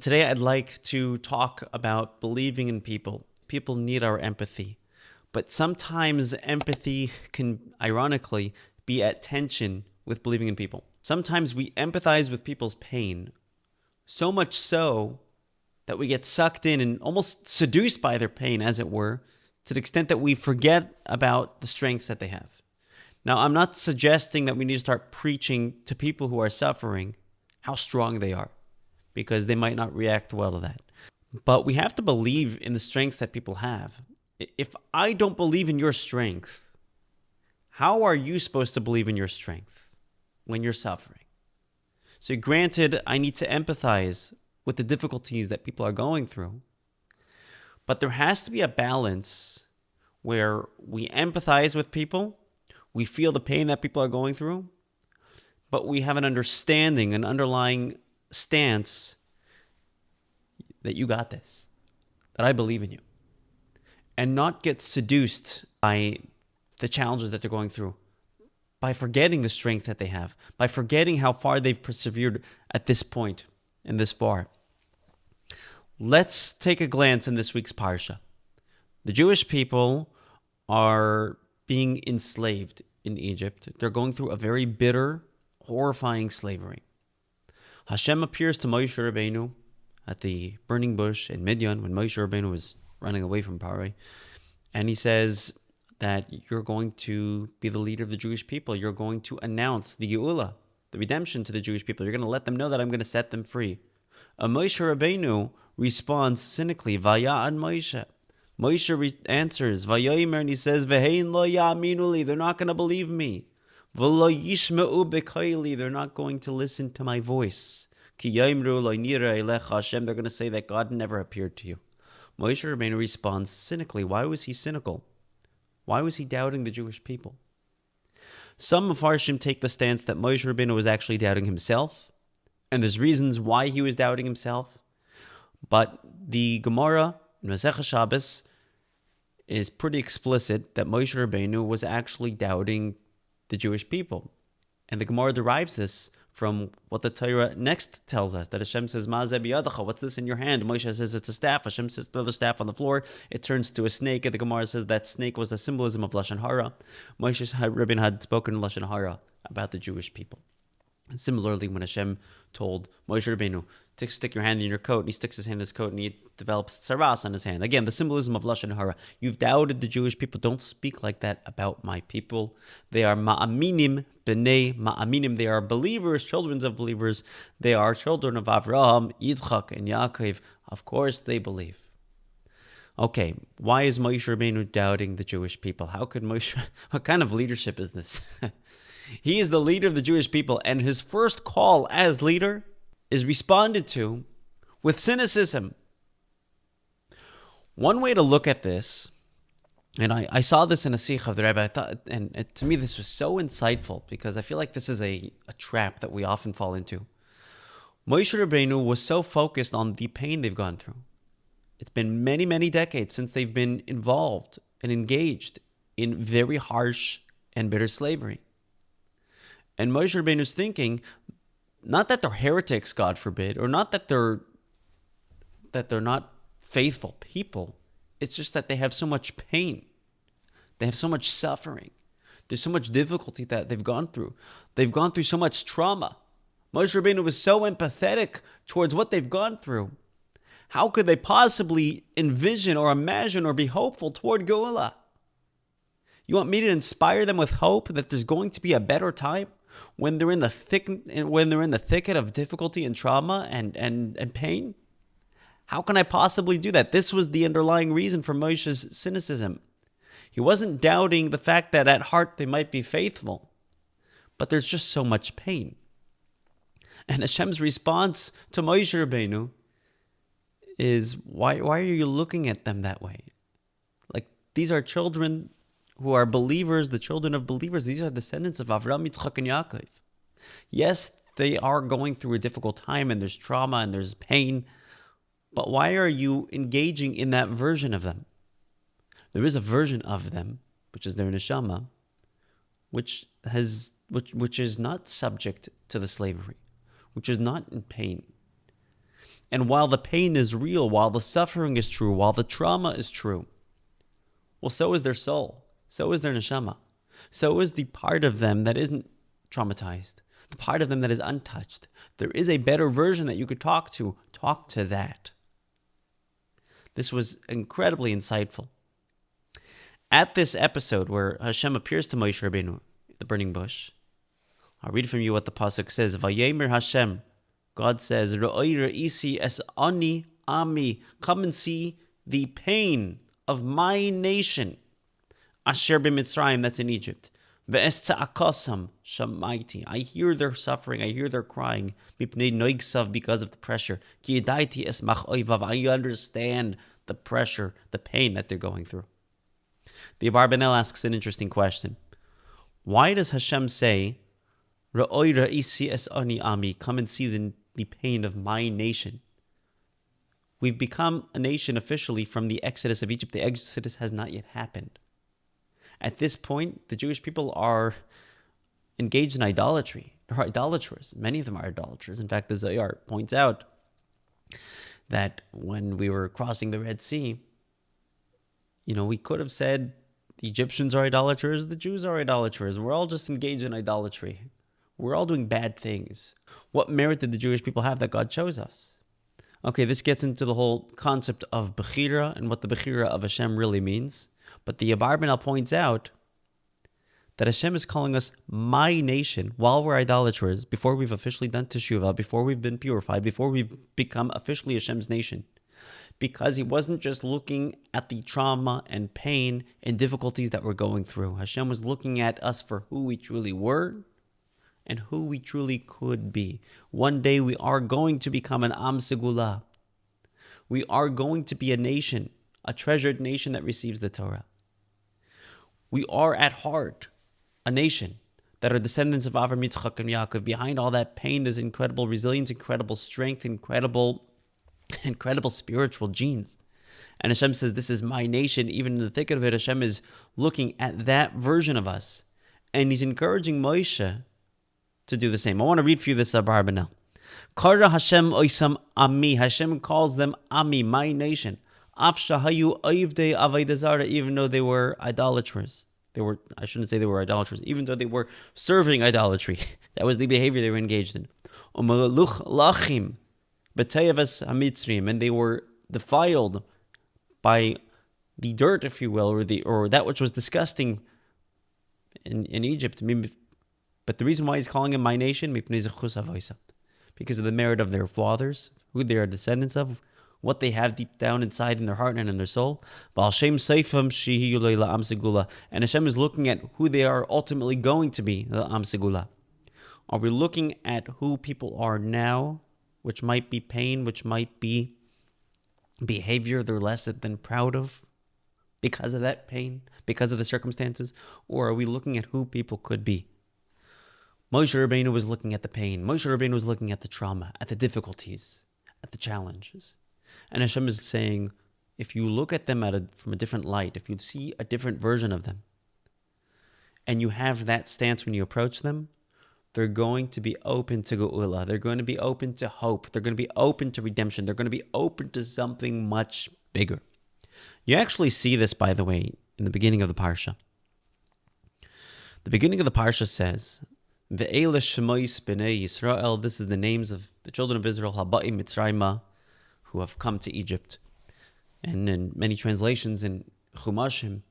Today, I'd like to talk about believing in people. People need our empathy, but sometimes empathy can, ironically, be at tension with believing in people. Sometimes we empathize with people's pain, so much so that we get sucked in and almost seduced by their pain, as it were, to the extent that we forget about the strengths that they have. Now, I'm not suggesting that we need to start preaching to people who are suffering how strong they are, because they might not react well to that. But we have to believe in the strengths that people have. If I don't believe in your strength, how are you supposed to believe in your strength when you're suffering? So granted, I need to empathize with the difficulties that people are going through, but there has to be a balance where we empathize with people, we feel the pain that people are going through, but we have an understanding, an underlying stance that you got this, that I believe in you, and not get seduced by the challenges that they're going through, by forgetting the strength that they have, by forgetting how far they've persevered at this point and this far. Let's take a glance in this week's Parsha. The Jewish people are being enslaved in Egypt. They're going through a very bitter, horrifying slavery. Hashem appears to Moshe Rabbeinu at the burning bush in Midian when Moshe Rabbeinu was running away from Paro, and he says that you're going to be the leader of the Jewish people. You're going to announce the Geula, the redemption to the Jewish people. You're going to let them know that I'm going to set them free. Moshe Rabbeinu responds cynically, Vaya'an Moshe. Moshe answers, Vayomer, and he says, Vehein lo ya'aminu li, they're not going to believe me. V'lo yishme'u b'koili, they're not going to listen to my voice. Ki yomru lo nira elecha Hashem, they're going to say that God never appeared to you. Moshe Rabbeinu responds cynically. Why was he cynical? Why was he doubting the Jewish people? Some Mepharshim take the stance that Moshe Rabbeinu was actually doubting himself, and there's reasons why he was doubting himself. But the Gemara in Masechah Shabbos is pretty explicit that Moshe Rabbeinu was actually doubting the Jewish people. And the Gemara derives this from what the Torah next tells us, that Hashem says, Ma zeh biyadacha, what's this in your hand? Moshe says it's a staff. Hashem says throw the staff on the floor. It turns to a snake. And the Gemara says that snake was a symbolism of Lashon Hara. Moshe Rabbeinu had spoken in Lashon Hara about the Jewish people. And similarly, when Hashem told Moshe Rabbeinu to stick your hand in your coat, and he sticks his hand in his coat and he develops tsaras on his hand. Again, the symbolism of Lashon Hara. You've doubted the Jewish people. Don't speak like that about my people. They are ma'aminim, b'nei ma'aminim. They are believers, children of believers. They are children of Avraham, Yitzchak, and Yaakov. Of course they believe. Okay, why is Moshe Rabbeinu doubting the Jewish people? How could Moshe, what kind of leadership is this? He is the leader of the Jewish people, and his first call as leader is responded to with cynicism. One way to look at this, and I saw this in a sikh of the Rebbe, I thought, and to me this was so insightful, because I feel like this is a trap that we often fall into. Moshe Rabbeinu was so focused on the pain they've gone through. It's been many, many decades since they've been involved and engaged in very harsh and bitter slavery. And Moshe Rabbeinu's thinking, not that they're heretics, God forbid, or not that they're not faithful people. It's just that they have so much pain. They have so much suffering. There's so much difficulty that they've gone through. They've gone through so much trauma. Moshe Rabbeinu was so empathetic towards what they've gone through. How could they possibly envision or imagine or be hopeful toward Geula? You want me to inspire them with hope that there's going to be a better time? When they're in the thicket of difficulty and trauma and pain? How can I possibly do that? This was the underlying reason for Moshe's cynicism. He wasn't doubting the fact that at heart they might be faithful, but there's just so much pain. And Hashem's response to Moshe Rabbeinu is, why are you looking at them that way? Like, these are children who are believers, the children of believers. These are descendants of Avraham, Yitzchak, and Yaakov. Yes, they are going through a difficult time, and there's trauma, and there's pain, but why are you engaging in that version of them? There is a version of them, which is their neshama, which is not subject to the slavery, which is not in pain. And while the pain is real, while the suffering is true, while the trauma is true, well, so is their soul. So is their neshama. So is the part of them that isn't traumatized, the part of them that is untouched. There is a better version that you could talk to. Talk to that. This was incredibly insightful. At this episode where Hashem appears to Moshe Rabbeinu, the burning bush, I'll read from you what the pasuk says. Vayemer Hashem, God says, Ra'oi ra'isi es ani ami, come and see the pain of my nation. Asher b'Mitzrayim, that's in Egypt. Ve'es tza'akosam shamaiti, I hear their suffering, I hear their crying. Mipnei noigsav, because of the pressure. Ki yedaiti es mach oivav, I understand the pressure, the pain that they're going through. The Abarbanel asks an interesting question. Why does Hashem say, Ra'oi ra'isi es ani ami, come and see the pain of my nation? We've become a nation officially from the exodus of Egypt. The exodus has not yet happened. At this point, the Jewish people are engaged in idolatry. They're idolaters. Many of them are idolaters. In fact, the Zohar points out that when we were crossing the Red Sea, we could have said the Egyptians are idolaters, the Jews are idolaters. We're all just engaged in idolatry. We're all doing bad things. What merit did the Jewish people have that God chose us? Okay, this gets into the whole concept of Bechira and what the Bechira of Hashem really means. But the Abarbanel points out that Hashem is calling us my nation while we're idolaters, before we've officially done teshuvah, before we've been purified, before we've become officially Hashem's nation. Because he wasn't just looking at the trauma and pain and difficulties that we're going through. Hashem was looking at us for who we truly were and who we truly could be. One day we are going to become an Am Segula. We are going to be a nation, a treasured nation that receives the Torah. We are at heart a nation that are descendants of Avram, Yitzchak, and Yaakov. Behind all that pain, there's incredible resilience, incredible strength, incredible spiritual genes. And Hashem says, this is my nation. Even in the thick of it, Hashem is looking at that version of us. And he's encouraging Moshe to do the same. I want to read for you this Abarbanel. Kara Hashem oisam ami. Hashem calls them ami, my nation. Afshahayu oivdei avodah zarah, even though they were idolaters. I shouldn't say they were idolaters, even though they were serving idolatry. That was the behavior they were engaged in. Umaluch lachim b'teyavas hamitzrim, and they were defiled by the dirt, if you will, or that which was disgusting in Egypt. But the reason why he's calling them my nation, because of the merit of their fathers, who they are descendants of, what they have deep down inside in their heart and in their soul. And Hashem is looking at who they are ultimately going to be, the Am Segula. Are we looking at who people are now, which might be pain, which might be behavior they're less than proud of because of that pain, because of the circumstances? Or are we looking at who people could be? Moshe Rabbeinu was looking at the pain. Moshe Rabbeinu was looking at the trauma, at the difficulties, at the challenges. And Hashem is saying, if you look at them from a different light, if you see a different version of them, and you have that stance when you approach them, they're going to be open to Geula. They're going to be open to hope. They're going to be open to redemption. They're going to be open to something much bigger. You actually see this, by the way, in the beginning of the Parsha. The beginning of the Parsha says, Ve'ele Shemois B'nei Yisrael, this is the names of the children of Israel, Haba'im Mitzrayma, who have come to Egypt. And in many translations in Chumashim,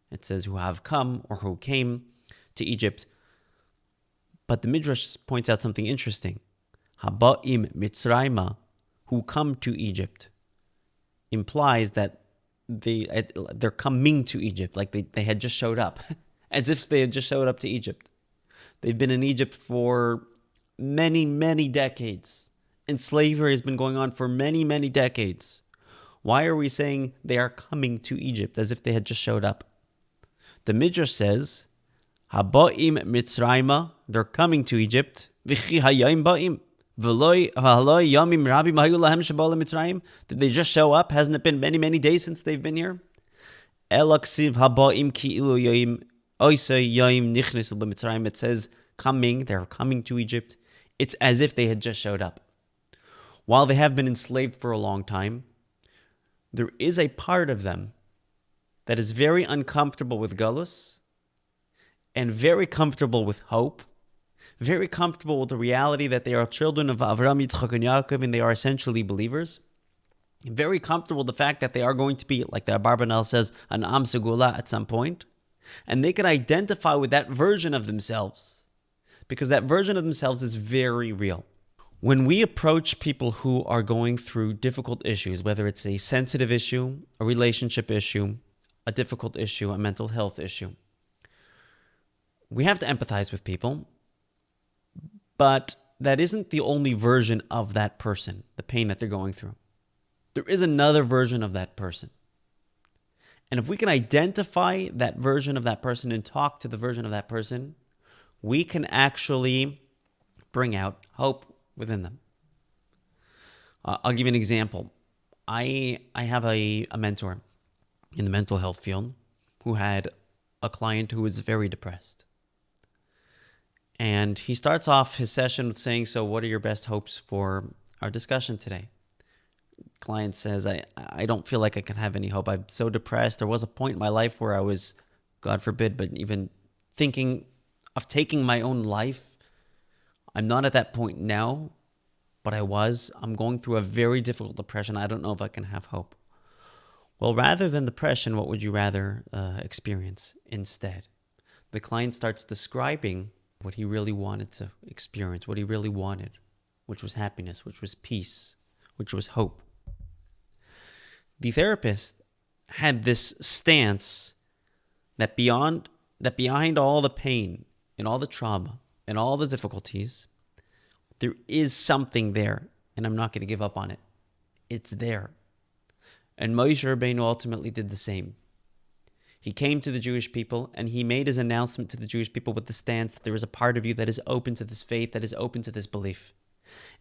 it says who have come or who came to Egypt. But the Midrash points out something interesting. Haba'im Mitzrayma, who come to Egypt, implies that they're coming to Egypt, like they had just showed up, as if they had just showed up to Egypt. They've been in Egypt for many, many decades. And slavery has been going on for many, many decades. Why are we saying they are coming to Egypt as if they had just showed up? The Midrash says, Haba'im Mitzrayma, they're coming to Egypt. V'chi hayayim ba'im. V'loi yamim rabim hayu lahem shabala Mitzrayim. Did they just show up? Hasn't it been many, many days since they've been here? Elaksiv haba'im ki ilu yayim oisay yayim nichnesu b'Mitzrayim. It says coming, they're coming to Egypt. It's as if they had just showed up. while they have been enslaved for a long time, there is a part of them that is very uncomfortable with Galus and very comfortable with hope, very comfortable with the reality that they are children of Avraham, Yitzchak, and Yaakov, and they are essentially believers. Very comfortable with the fact that they are going to be, like the Abarbanel says, an Am Segula at some point. And they can identify with that version of themselves because that version of themselves is very real. When we approach people who are going through difficult issues, whether it's a sensitive issue, a relationship issue, a difficult issue, a mental health issue, we have to empathize with people, but that isn't the only version of that person, the pain that they're going through. There is another version of that person. And if we can identify that version of that person and talk to the version of that person, we can actually bring out hope within them. I'll give you an example. I have a mentor in the mental health field who had a client who was very depressed. And he starts off his session with saying, so what are your best hopes for our discussion today? Client says, I don't feel like I can have any hope. I'm so depressed. There was a point in my life where I was, God forbid, but even thinking of taking my own life. I'm not at that point now, but I was. I'm going through a very difficult depression. I don't know if I can have hope. Well, rather than depression, what would you rather experience instead? The client starts describing what he really wanted to experience, what he really wanted, which was happiness, which was peace, which was hope. The therapist had this stance that behind all the pain and all the trauma and all the difficulties, there is something there, and I'm not going to give up on it. It's there. And Moshe Rabbeinu ultimately did the same. He came to the Jewish people and he made his announcement to the Jewish people with the stance that there is a part of you that is open to this faith, that is open to this belief.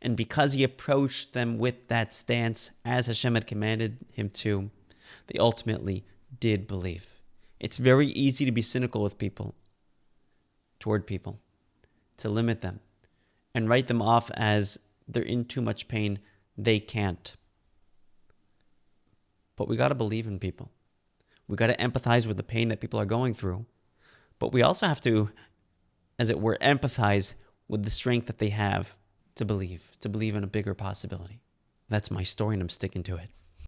And because he approached them with that stance, as Hashem had commanded him to, they ultimately did believe. It's very easy to be cynical with people, toward people, to limit them, and write them off as they're in too much pain, they can't. But we got to believe in people. We got to empathize with the pain that people are going through. But we also have to, as it were, empathize with the strength that they have to believe in a bigger possibility. That's my story, and I'm sticking to it.